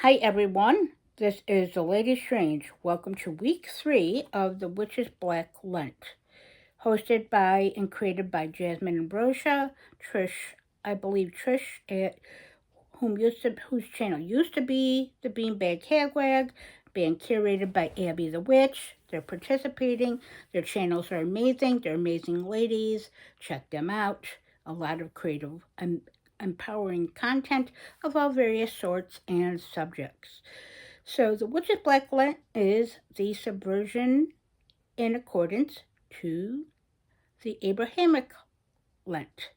Hi everyone, this is the Lady Strange. Welcome to week 3 of the Witches Black Lent, hosted by and created by Jasmine Ambrosia, Trish, I believe Trish, whose channel used to be the Beanbag Hagwag, being curated by Abby the Witch. They're participating. Their channels are amazing. They're amazing ladies. Check them out. A lot of creative and empowering content of all various sorts and subjects. So the Witches Black Lent is the subversion in accordance to the Abrahamic Lent.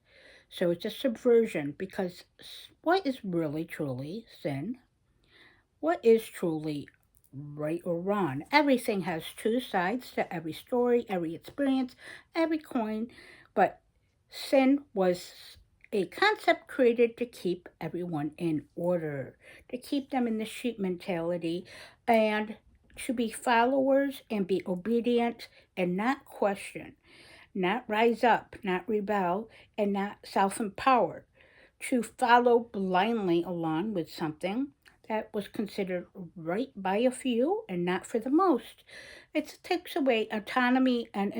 So it's a subversion because what is really truly sin? What is truly right or wrong? Everything has two sides to every story, every experience, every coin, but sin was a concept created to keep everyone in order, to keep them in the sheep mentality, and to be followers and be obedient and not question, not rise up, not rebel, and not self empower, to follow blindly along with something that was considered right by a few and not for the most. It takes away autonomy and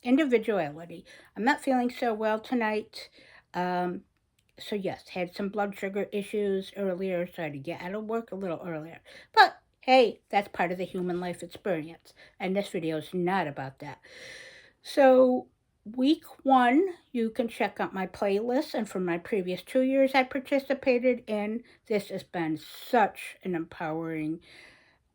individuality. I'm not feeling so well tonight. Um, so, yes, had some blood sugar issues earlier, so I had to get out of work a little earlier. But hey, that's part of the human life experience. And this video is not about that. So, week 1, you can check out my playlist. And for my previous 2 years I participated in, this has been such an empowering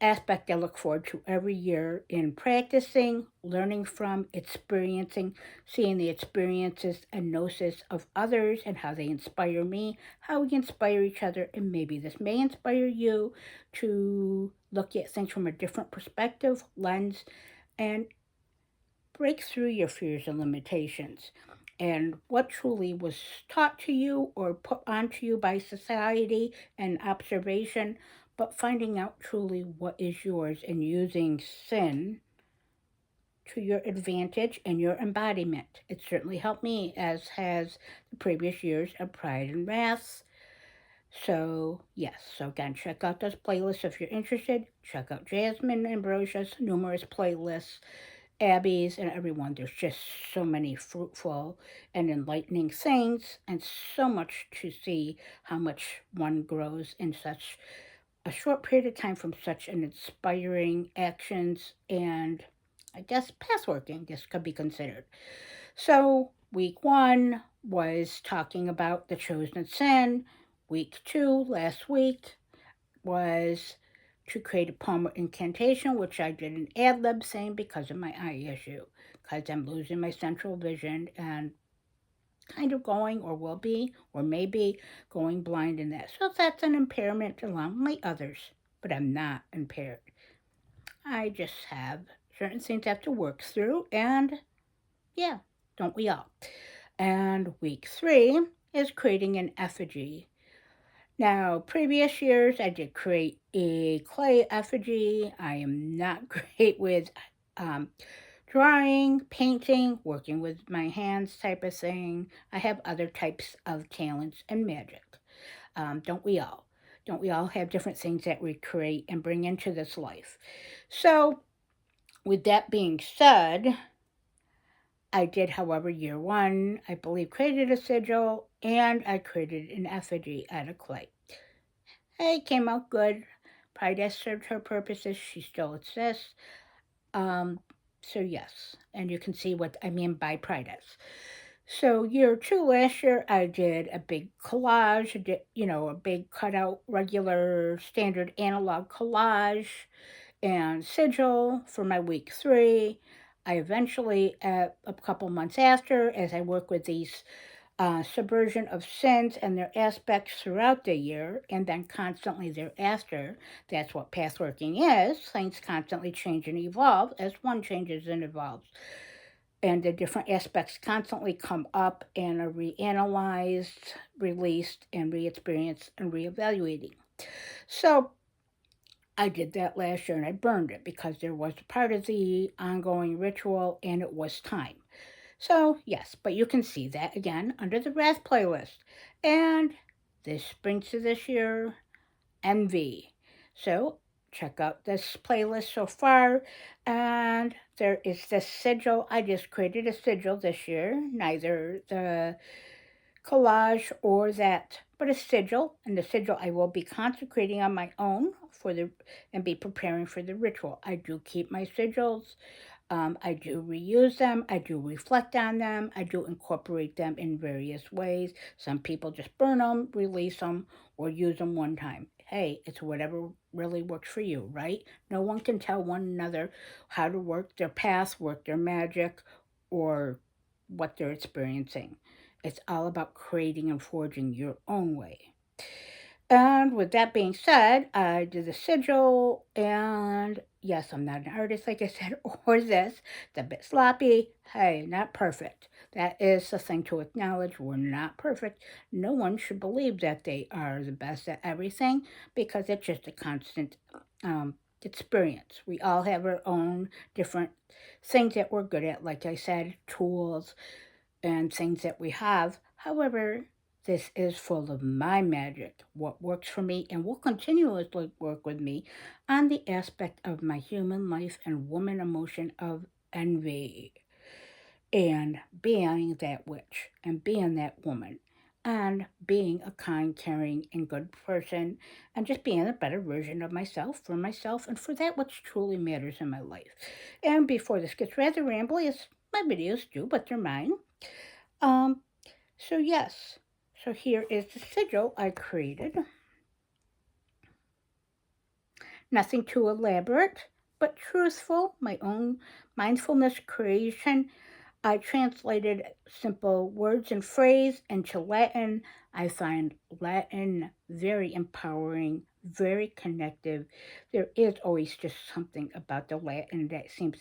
aspect I look forward to every year in practicing, learning from, experiencing, seeing the experiences and gnosis of others and how they inspire me, how we inspire each other, and maybe this may inspire you to look at things from a different perspective, lens, and break through your fears and limitations. And what truly was taught to you or put onto you by society and observation, but finding out truly what is yours and using sin to your advantage and your embodiment. It certainly helped me, as has the previous years of Pride and Wrath. So, yes, so again, check out those playlists if you're interested. Check out Jasmine Ambrosia's numerous playlists, Abby's, and everyone. There's just so many fruitful and enlightening things, and so much to see how much one grows in such a short period of time from such an inspiring actions and I guess pathworking, this could be considered. So, week 1 was talking about the chosen sin. Week 2, last week, was to create a poem or incantation, which I did an ad lib saying because of my eye issue, because I'm losing my central vision and kind of going, or will be, or maybe going blind in that. So that's an impairment along with my others, but I'm not impaired. I just have certain things I have to work through, and yeah, don't we all? And week 3 is creating an effigy. Now, previous years I did create a clay effigy. I am not great with um, drawing, painting, working with my hands type of thing. I have other types of talents and magic. Don't we all? Don't we all have different things that we create and bring into this life? So, with that being said, I did, however, year 1, I believe, created a sigil and I created an effigy out of clay. Hey, it came out good. Pride has served her purposes. She still exists. Um, so yes, and you can see what I mean by Pride-S. So year 2 last year, I did a big collage. I did, a big cutout, regular, standard analog collage and sigil for my week 3. I eventually, a couple months after, as I work with these subversion of sins and their aspects throughout the year, and then constantly thereafter. That's what pathworking is. Things constantly change and evolve as one changes and evolves. And the different aspects constantly come up and are reanalyzed, released, and re experienced and reevaluating. So I did that last year and I burned it because there was a part of the ongoing ritual and it was time. So, yes, but you can see that again under the Wrath playlist. And this brings to this year, envy. So check out this playlist so far. And there is this sigil. I just created a sigil this year, neither the collage or that, but a sigil. And the sigil I will be consecrating on my own for the and be preparing for the ritual. I do keep my sigils. I do reuse them. I do reflect on them. I do incorporate them in various ways. Some people just burn them, release them, or use them one time. Hey, it's whatever really works for you, right? No one can tell one another how to work their path, work their magic, or what they're experiencing. It's all about creating and forging your own way. And with that being said, I did the sigil, and yes, I'm not an artist, like I said, or this. It's a bit sloppy. Hey, not perfect. That is the thing to acknowledge. We're not perfect. No one should believe that they are the best at everything because it's just a constant um, experience. We all have our own different things that we're good at, like I said, tools and things that we have. However, this is full of my magic, what works for me and will continuously work with me on the aspect of my human life and woman emotion of envy and being that witch and being that woman and being a kind, caring, and good person and just being a better version of myself, and for that which truly matters in my life. And before this gets rather rambly, as my videos do, but they're mine. Um, so yes, so here is the sigil I created. Nothing too elaborate, but truthful, my own mindfulness creation. I translated simple words and phrase into Latin. I find Latin very empowering, very connective. There is always just something about the Latin that seems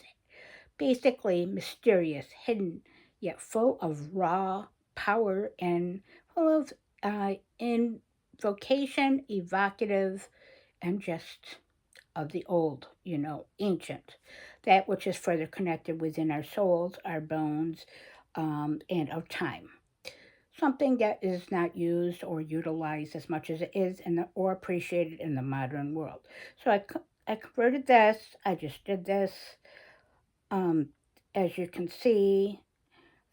basically mysterious, hidden, yet full of raw power and full of invocation, evocative, and just of the old, ancient. That which is further connected within our souls, our bones, and of time. Something that is not used or utilized as much as it is or appreciated in the modern world. So I converted this. I just did this. Um, as you can see,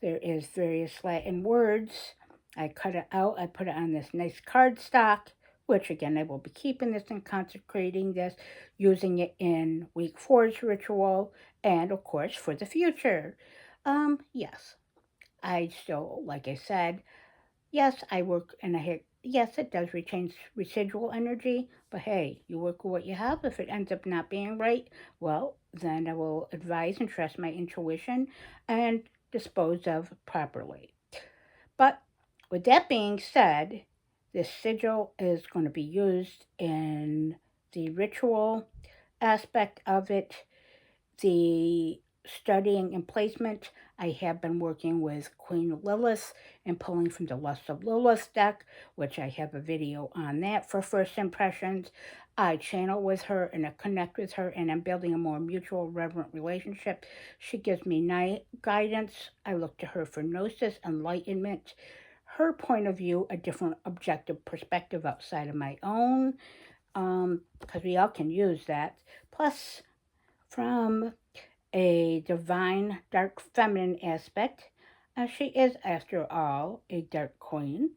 there is various Latin words. I cut it out. I put it on this nice cardstock, which again, I will be keeping this and consecrating this, using it in week four's ritual, and of course for the future. Yes, I still, like I said, yes, I work and I hit, yes, it does retain residual energy, but hey, you work with what you have. If it ends up not being right, well, then I will advise and trust my intuition and dispose of properly. But with that being said, this sigil is going to be used in the ritual aspect of it, the studying and placement. I have been working with Queen Lilith and pulling from the Lust of Lilith deck, which I have a video on that for first impressions. I channel with her and I connect with her, and I'm building a more mutual, reverent relationship. She gives me guidance. I look to her for gnosis, enlightenment, her point of view, a different objective perspective outside of my own, because we all can use that. Plus, from a divine, dark feminine aspect, as she is, after all, a dark queen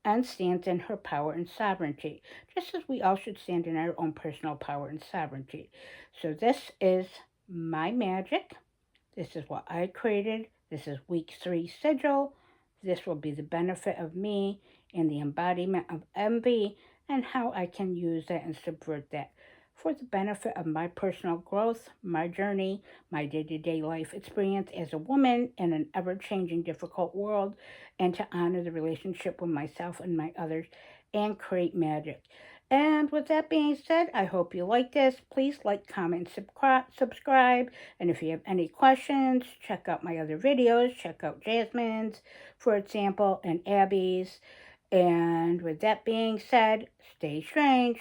and stands in her power and sovereignty, just as we all should stand in our own personal power and sovereignty. So, this is my magic. This is what I created. This is week 3 sigil. This will be the benefit of me and the embodiment of envy and how I can use that and subvert that for the benefit of my personal growth, my journey, my day to day life experience as a woman in an ever changing, difficult world, and to honor the relationship with myself and my others and create magic. And with that being said, I hope you like this. Please like, comment, subscribe. And if you have any questions, check out my other videos. Check out Jasmine's, for example, and Abby's. And with that being said, stay strange.